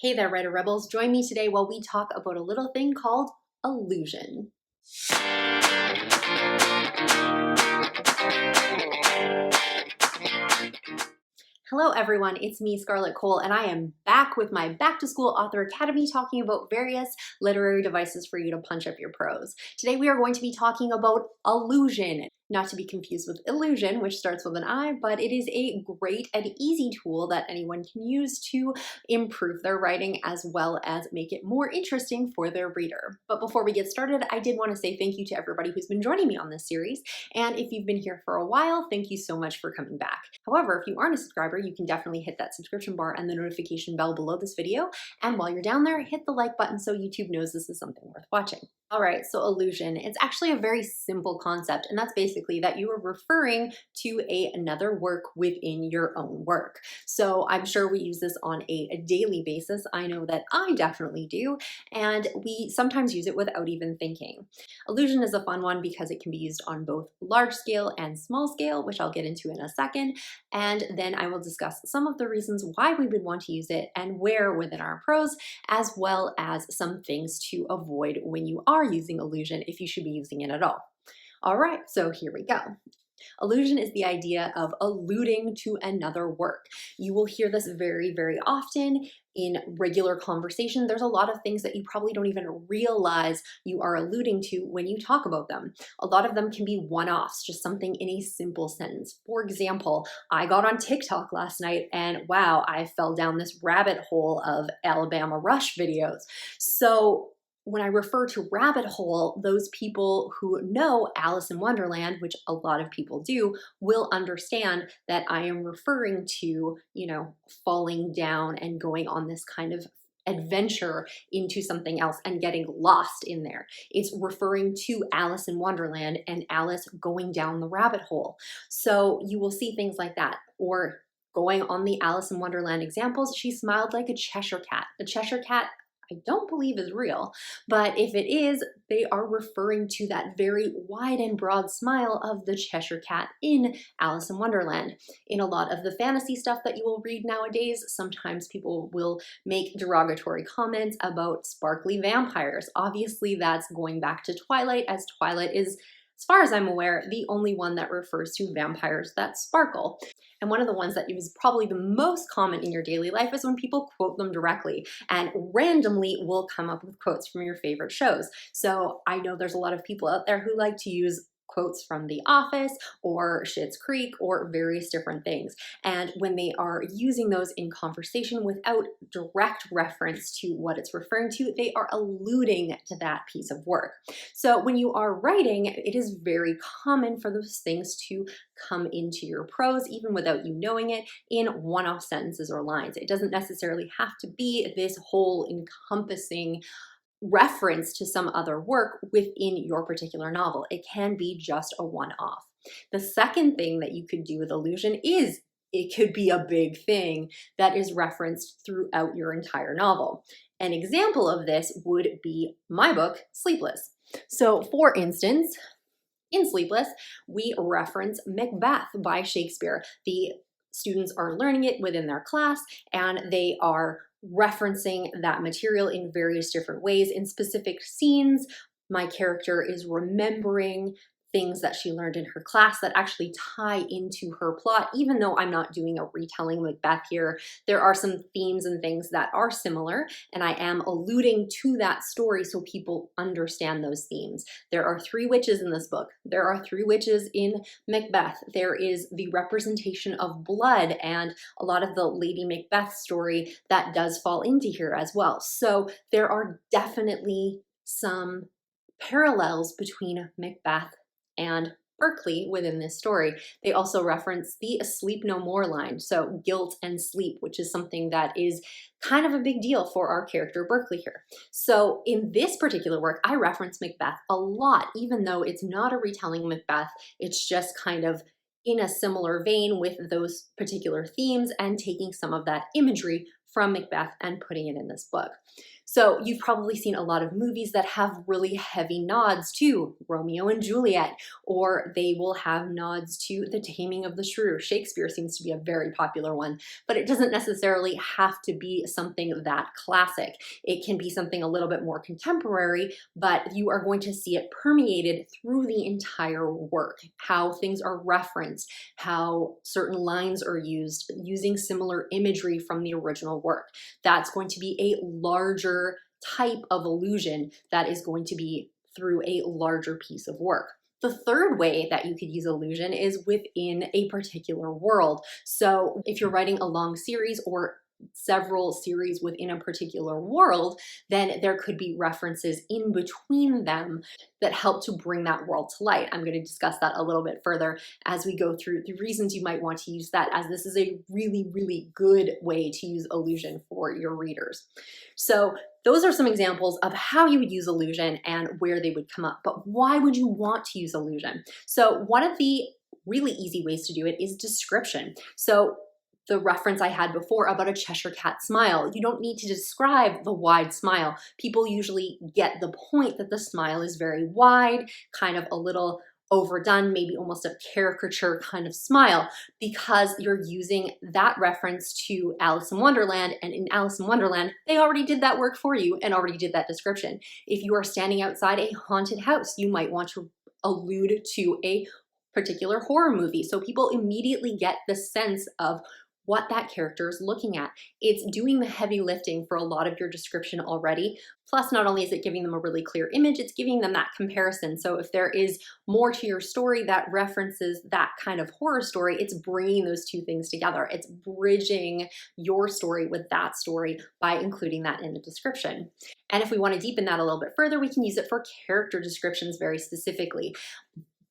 Hey there, Writer Rebels. Join me today while we talk about a little thing called illusion. Hello everyone, it's me, Scarlett Kol, and I am back with my Back to School Author Academy talking about various literary devices for you to punch up your prose. Today we are going to be talking about illusion, not to be confused with illusion, which starts with an I, but it is a great and easy tool that anyone can use to improve their writing as well as make it more interesting for their reader. But before we get started, I did want to say thank you to everybody who's been joining me on this series, and if you've been here for a while, thank you so much for coming back. However, if you aren't a subscriber, you can definitely hit that subscription bar and the notification bell below this video, and while you're down there, hit the like button so YouTube knows this is something worth watching. All right, so illusion, it's actually a very simple concept, and that's basically that you are referring to another work within your own work. So I'm sure we use this on a daily basis. I know that I definitely do, and we sometimes use it without even thinking. Illusion is a fun one because it can be used on both large scale and small scale, which I'll get into in a second, and then I will discuss some of the reasons why we would want to use it and where within our prose, as well as some things to avoid when you are using illusion, if you should be using it at all. All right, so here we go. Illusion is the idea of alluding to another work. You will hear this very, very often in regular conversation. There's a lot of things that you probably don't even realize you are alluding to when you talk about them. A lot of them can be one-offs, just something in a simple sentence. For example, I got on TikTok last night and wow, I fell down this rabbit hole of Alabama Rush videos. So when I refer to rabbit hole, those people who know Alice in Wonderland, which a lot of people do, will understand that I am referring to, falling down and going on this kind of adventure into something else and getting lost in there. It's referring to Alice in Wonderland and Alice going down the rabbit hole. So you will see things like that. Or going on the Alice in Wonderland examples, she smiled like a Cheshire cat. The Cheshire cat, I don't believe is real, but if it is, they are referring to that very wide and broad smile of the Cheshire cat in Alice in Wonderland. In a lot of the fantasy stuff that you will read nowadays, sometimes people will make derogatory comments about sparkly vampires. Obviously, that's going back to Twilight, as Twilight is, as far as I'm aware, the only one that refers to vampires that sparkle. And one of the ones that is probably the most common in your daily life is when people quote them directly and randomly will come up with quotes from your favorite shows. So I know there's a lot of people out there who like to use quotes from The Office or Schitt's Creek or various different things. And when they are using those in conversation without direct reference to what it's referring to, they are alluding to that piece of work. So when you are writing, it is very common for those things to come into your prose, even without you knowing it, in one-off sentences or lines. It doesn't necessarily have to be this whole encompassing reference to some other work within your particular novel. It can be just a one-off. The second thing that you could do with illusion is it could be a big thing that is referenced throughout your entire novel. An example of this would be my book, Sleepless. So for instance, in Sleepless, we reference Macbeth by Shakespeare. The students are learning it within their class and they are referencing that material in various different ways. In specific scenes, my character is remembering things that she learned in her class that actually tie into her plot. Even though I'm not doing a retelling Macbeth here, there are some themes and things that are similar, and I am alluding to that story so people understand those themes. There are 3 witches in this book. There are 3 witches in Macbeth. There is the representation of blood and a lot of the Lady Macbeth story that does fall into here as well. So there are definitely some parallels between Macbeth and Berkeley within this story. They also reference the sleep no more line, so guilt and sleep, which is something that is kind of a big deal for our character Berkeley here. So in this particular work, I reference Macbeth a lot, even though it's not a retelling Macbeth, it's just kind of in a similar vein with those particular themes and taking some of that imagery from Macbeth and putting it in this book. So you've probably seen a lot of movies that have really heavy nods to Romeo and Juliet, or they will have nods to The Taming of the Shrew. Shakespeare seems to be a very popular one, but it doesn't necessarily have to be something that classic. It can be something a little bit more contemporary, but you are going to see it permeated through the entire work, how things are referenced, how certain lines are used, using similar imagery from the original work. That's going to be a larger type of illusion that is going to be through a larger piece of work. The third way that you could use illusion is within a particular world. So if you're writing a long series or several series within a particular world, then there could be references in between them that help to bring that world to light. I'm going to discuss that a little bit further as we go through the reasons you might want to use that, as this is a really, really good way to use illusion for your readers. So those are some examples of how you would use illusion and where they would come up. But why would you want to use illusion? So one of the really easy ways to do it is description. So the reference I had before about a Cheshire cat smile. You don't need to describe the wide smile. People usually get the point that the smile is very wide, kind of a little overdone, maybe almost a caricature kind of smile, because you're using that reference to Alice in Wonderland, and in Alice in Wonderland, they already did that work for you and already did that description. If you are standing outside a haunted house, you might want to allude to a particular horror movie, so people immediately get the sense of what that character is looking at. It's doing the heavy lifting for a lot of your description already. Plus, not only is it giving them a really clear image, it's giving them that comparison. So if there is more to your story that references that kind of horror story, it's bringing those two things together. It's bridging your story with that story by including that in the description. And if we want to deepen that a little bit further, we can use it for character descriptions very specifically.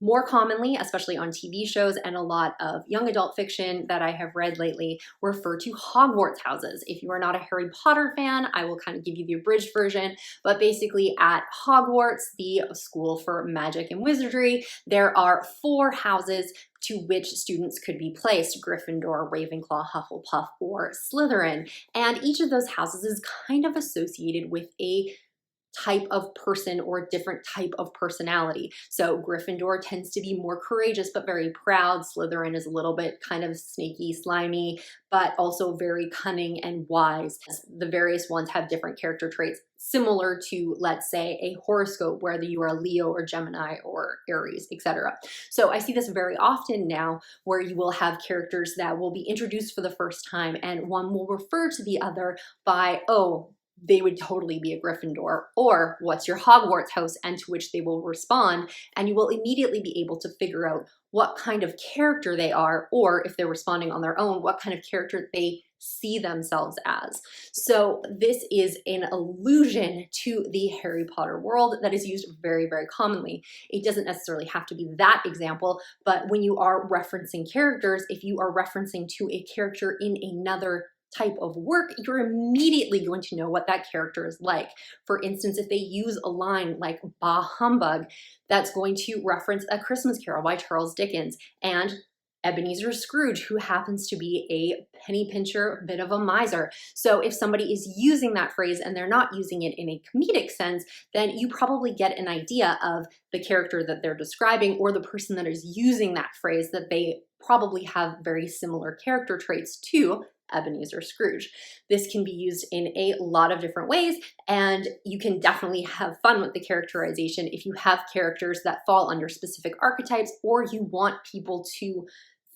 More commonly, especially on TV shows and a lot of young adult fiction that I have read lately, refer to Hogwarts houses. If you are not a Harry Potter fan, I will kind of give you the abridged version, but basically at Hogwarts, the school for magic and wizardry, there are 4 houses to which students could be placed: Gryffindor, Ravenclaw, Hufflepuff, or Slytherin. And each of those houses is kind of associated with a type of person or different type of personality. So Gryffindor tends to be more courageous but very proud. Slytherin is a little bit kind of snaky, slimy, but also very cunning and wise. The various ones have different character traits similar to, let's say, a horoscope, whether you are Leo or Gemini or Aries, etc. So I see this very often now, where you will have characters that will be introduced for the first time and one will refer to the other by, oh, they would totally be a Gryffindor, or what's your Hogwarts house, and to which they will respond, and you will immediately be able to figure out what kind of character they are, or if they're responding on their own, what kind of character they see themselves as. So this is an allusion to the Harry Potter world that is used very, very commonly. It doesn't necessarily have to be that example, but when you are referencing characters, if you are referencing to a character in another type of work, you're immediately going to know what that character is like. For instance, if they use a line like "Bah humbug," that's going to reference A Christmas Carol by Charles Dickens, and Ebenezer Scrooge, who happens to be a penny pincher, a bit of a miser. So if somebody is using that phrase and they're not using it in a comedic sense, then you probably get an idea of the character that they're describing, or the person that is using that phrase, that they probably have very similar character traits to Ebenezer Scrooge. This can be used in a lot of different ways, and you can definitely have fun with the characterization if you have characters that fall under specific archetypes, or you want people to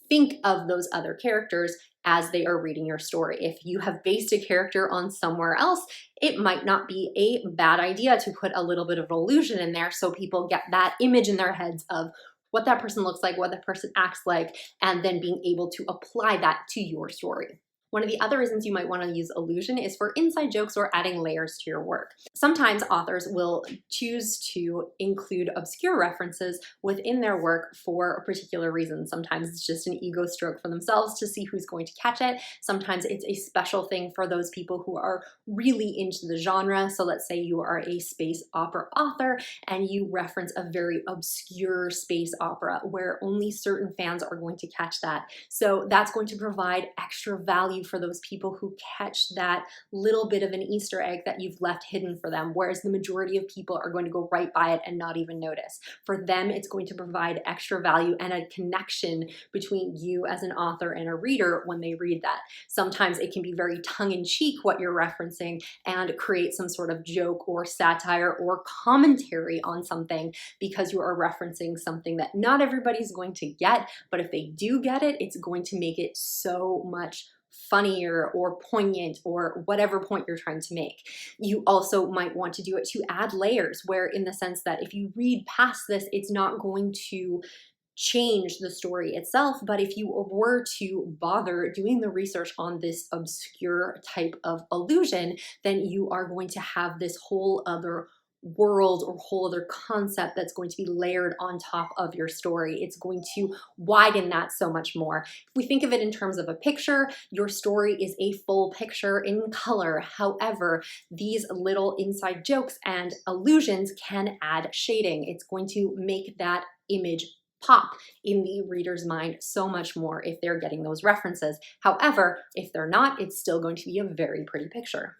think of those other characters as they are reading your story. If you have based a character on somewhere else, it might not be a bad idea to put a little bit of an illusion in there so people get that image in their heads of what that person looks like, what that person acts like, and then being able to apply that to your story. One of the other reasons you might want to use illusion is for inside jokes or adding layers to your work. Sometimes authors will choose to include obscure references within their work for a particular reason. Sometimes it's just an ego stroke for themselves to see who's going to catch it. Sometimes it's a special thing for those people who are really into the genre. So let's say you are a space opera author and you reference a very obscure space opera where only certain fans are going to catch that. So that's going to provide extra value value for those people who catch that little bit of an Easter egg that you've left hidden for them, whereas the majority of people are going to go right by it and not even notice. For them, it's going to provide extra value and a connection between you as an author and a reader when they read that. Sometimes it can be very tongue-in-cheek what you're referencing and create some sort of joke or satire or commentary on something because you are referencing something that not everybody's going to get, but if they do get it, it's going to make it so much funnier or poignant or whatever point you're trying to make. You also might want to do it to add layers, where in the sense that if you read past this, it's not going to change the story itself, but if you were to bother doing the research on this obscure type of illusion, then you are going to have this whole other world or whole other concept that's going to be layered on top of your story. It's going to widen that so much more. If we think of it in terms of a picture, your story is a full picture in color. However, these little inside jokes and allusions can add shading. It's going to make that image pop in the reader's mind so much more if they're getting those references. However, if they're not, it's still going to be a very pretty picture.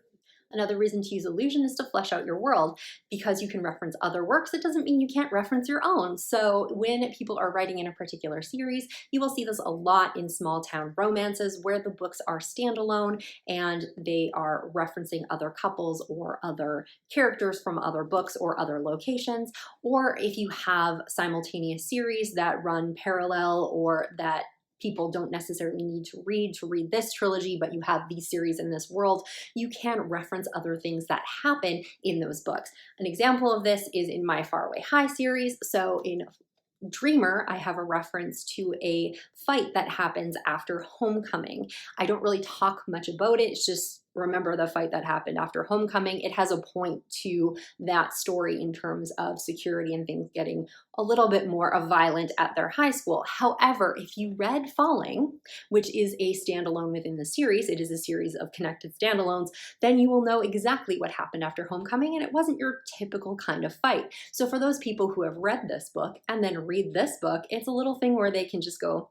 Another reason to use allusion is to flesh out your world. Because you can reference other works, it doesn't mean you can't reference your own. So when people are writing in a particular series, you will see this a lot in small town romances where the books are standalone and they are referencing other couples or other characters from other books or other locations. Or if you have simultaneous series that run parallel or that people don't necessarily need to read this trilogy, but you have these series in this world, you can reference other things that happen in those books. An example of this is in my Faraway High series. So in Dreamer, I have a reference to a fight that happens after Homecoming. I don't really talk much about it. It's just remember the fight that happened after Homecoming. It has a point to that story in terms of security and things getting a little bit more violent at their high school. However, if you read Falling, which is a standalone within the series, it is a series of connected standalones, then you will know exactly what happened after Homecoming, and it wasn't your typical kind of fight. So for those people who have read this book and then read this book, it's a little thing where they can just go,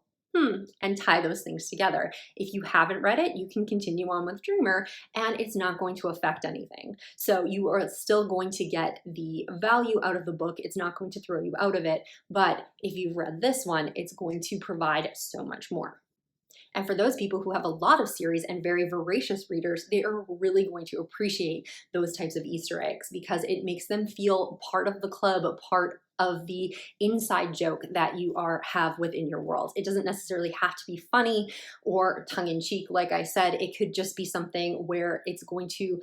and tie those things together. If you haven't read it, you can continue on with Dreamer and it's not going to affect anything. So you are still going to get the value out of the book. It's not going to throw you out of it. But if you've read this one, it's going to provide so much more. And for those people who have a lot of series and very voracious readers, they are really going to appreciate those types of Easter eggs because it makes them feel part of the club, a part of the inside joke that you have within your world. It doesn't necessarily have to be funny or tongue-in-cheek. Like I said, it could just be something where it's going to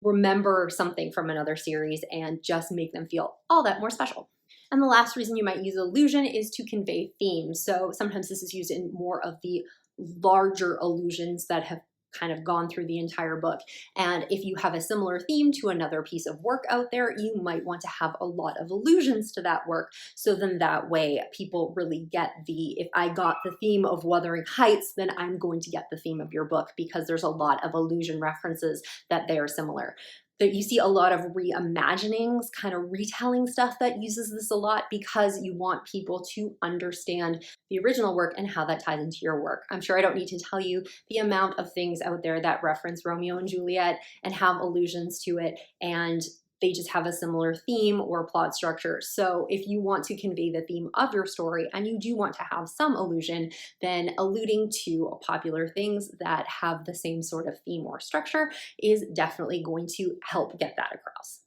remember something from another series and just make them feel all that more special. And the last reason you might use allusion is to convey themes. So sometimes this is used in more of the larger allusions that have kind of gone through the entire book. And if you have a similar theme to another piece of work out there, you might want to have a lot of allusions to that work. So then that way people really get if I got the theme of Wuthering Heights, then I'm going to get the theme of your book because there's a lot of allusion references that they are similar. That you see a lot of reimaginings, kind of retelling stuff that uses this a lot because you want people to understand the original work and how that ties into your work. I'm sure I don't need to tell you the amount of things out there that reference Romeo and Juliet and have allusions to it, and they just have a similar theme or plot structure. So if you want to convey the theme of your story and you do want to have some allusion, then alluding to popular things that have the same sort of theme or structure is definitely going to help get that across.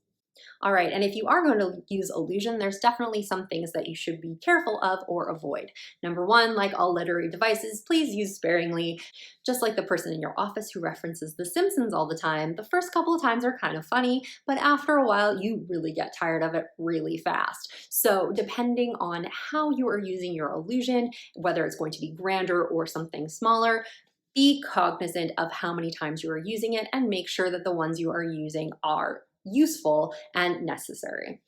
All right, and if you are going to use allusion, there's definitely some things that you should be careful of or avoid. Number one, like all literary devices, please use sparingly. Just like the person in your office who references The Simpsons all the time, the first couple of times are kind of funny, but after a while, you really get tired of it really fast. So depending on how you are using your allusion, whether it's going to be grander or something smaller, be cognizant of how many times you are using it and make sure that the ones you are using are useful and necessary.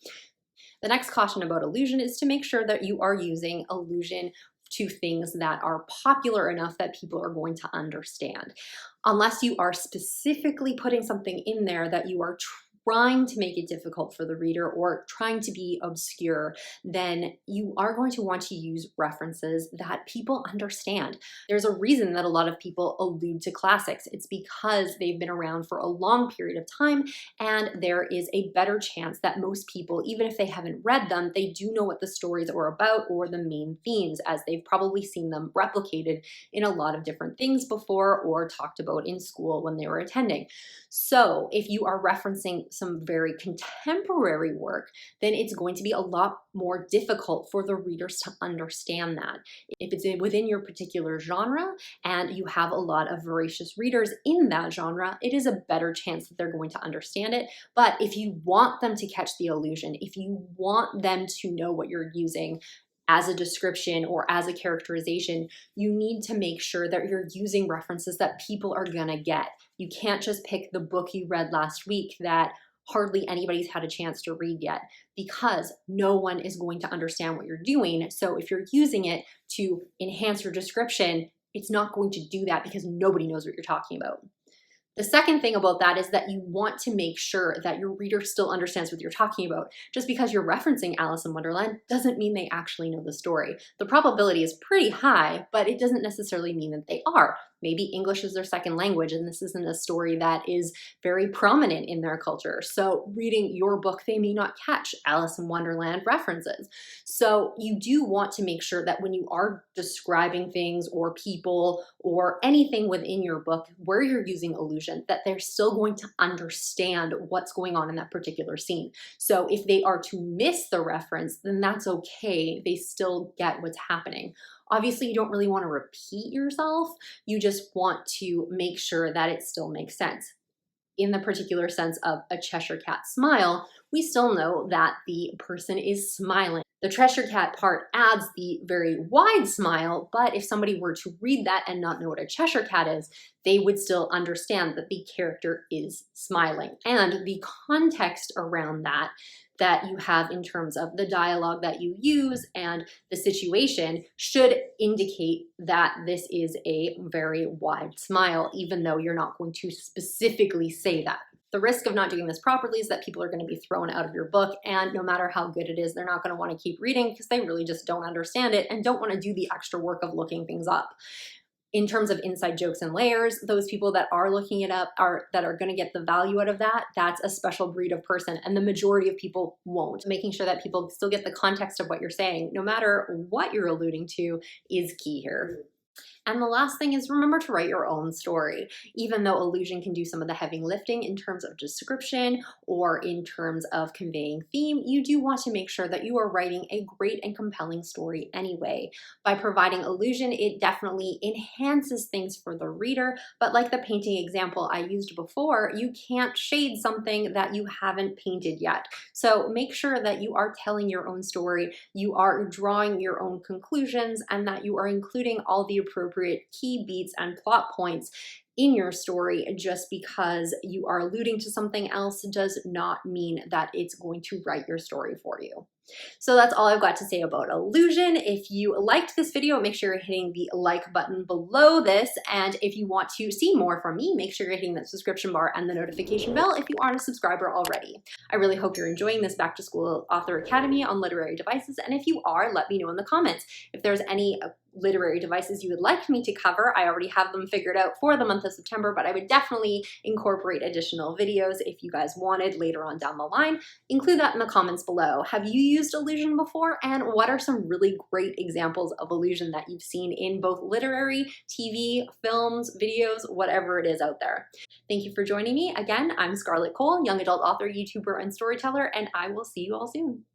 The next caution about allusion is to make sure that you are using allusion to things that are popular enough that people are going to understand. Unless you are specifically putting something in there that you are trying to make it difficult for the reader or trying to be obscure, then you are going to want to use references that people understand. There's a reason that a lot of people allude to classics. It's because they've been around for a long period of time, and there is a better chance that most people, even if they haven't read them, they do know what the stories are about or the main themes, as they've probably seen them replicated in a lot of different things before or talked about in school when they were attending. So if you are referencing some very contemporary work, then it's going to be a lot more difficult for the readers to understand that. If it's within your particular genre and you have a lot of voracious readers in that genre, it is a better chance that they're going to understand it. But if you want them to catch the allusion, if you want them to know what you're using as a description or as a characterization, you need to make sure that you're using references that people are gonna get. You can't just pick the book you read last week that hardly anybody's had a chance to read yet, because no one is going to understand what you're doing. So if you're using it to enhance your description, it's not going to do that because nobody knows what you're talking about. The second thing about that is that you want to make sure that your reader still understands what you're talking about. Just because you're referencing Alice in Wonderland doesn't mean they actually know the story. The probability is pretty high, but it doesn't necessarily mean that they are. Maybe English is their second language and this isn't a story that is very prominent in their culture. So reading your book, they may not catch Alice in Wonderland references. So you do want to make sure that when you are describing things or people or anything within your book where you're using allusion, that they're still going to understand what's going on in that particular scene. So if they are to miss the reference, then that's okay. They still get what's happening. Obviously, you don't really want to repeat yourself. You just want to make sure that it still makes sense. In the particular sense of a Cheshire Cat smile, we still know that the person is smiling. The Cheshire Cat part adds the very wide smile, but if somebody were to read that and not know what a Cheshire Cat is, they would still understand that the character is smiling. And the context around that you have in terms of the dialogue that you use and the situation should indicate that this is a very wide smile, even though you're not going to specifically say that. The risk of not doing this properly is that people are going to be thrown out of your book, and no matter how good it is, they're not going to want to keep reading because they really just don't understand it and don't want to do the extra work of looking things up. In terms of inside jokes and layers, those people that are looking it up that are going to get the value out of that, that's a special breed of person, and the majority of people won't. Making sure that people still get the context of what you're saying, no matter what you're alluding to, is key here. And the last thing is, remember to write your own story. Even though allusion can do some of the heavy lifting in terms of description or in terms of conveying theme, you do want to make sure that you are writing a great and compelling story anyway. By providing allusion, it definitely enhances things for the reader, but like the painting example I used before, you can't shade something that you haven't painted yet. So make sure that you are telling your own story, you are drawing your own conclusions, and that you are including all the appropriate key beats and plot points in your story. Just because you are alluding to something else does not mean that it's going to write your story for you. So that's all I've got to say about allusion. If you liked this video, make sure you're hitting the like button below this. And if you want to see more from me, make sure you're hitting that subscription bar and the notification bell if you aren't a subscriber already. I really hope you're enjoying this Back to School Author Academy on literary devices. And if you are, let me know in the comments. If there's any literary devices you would like me to cover, I already have them figured out for the month of September, but I would definitely incorporate additional videos if you guys wanted later on down the line. Include that in the comments below. Have you used allusion before? And what are some really great examples of allusion that you've seen in both literary, TV, films, videos, whatever it is out there? Thank you for joining me. Again, I'm Scarlett Kol, young adult author, YouTuber, and storyteller, and I will see you all soon.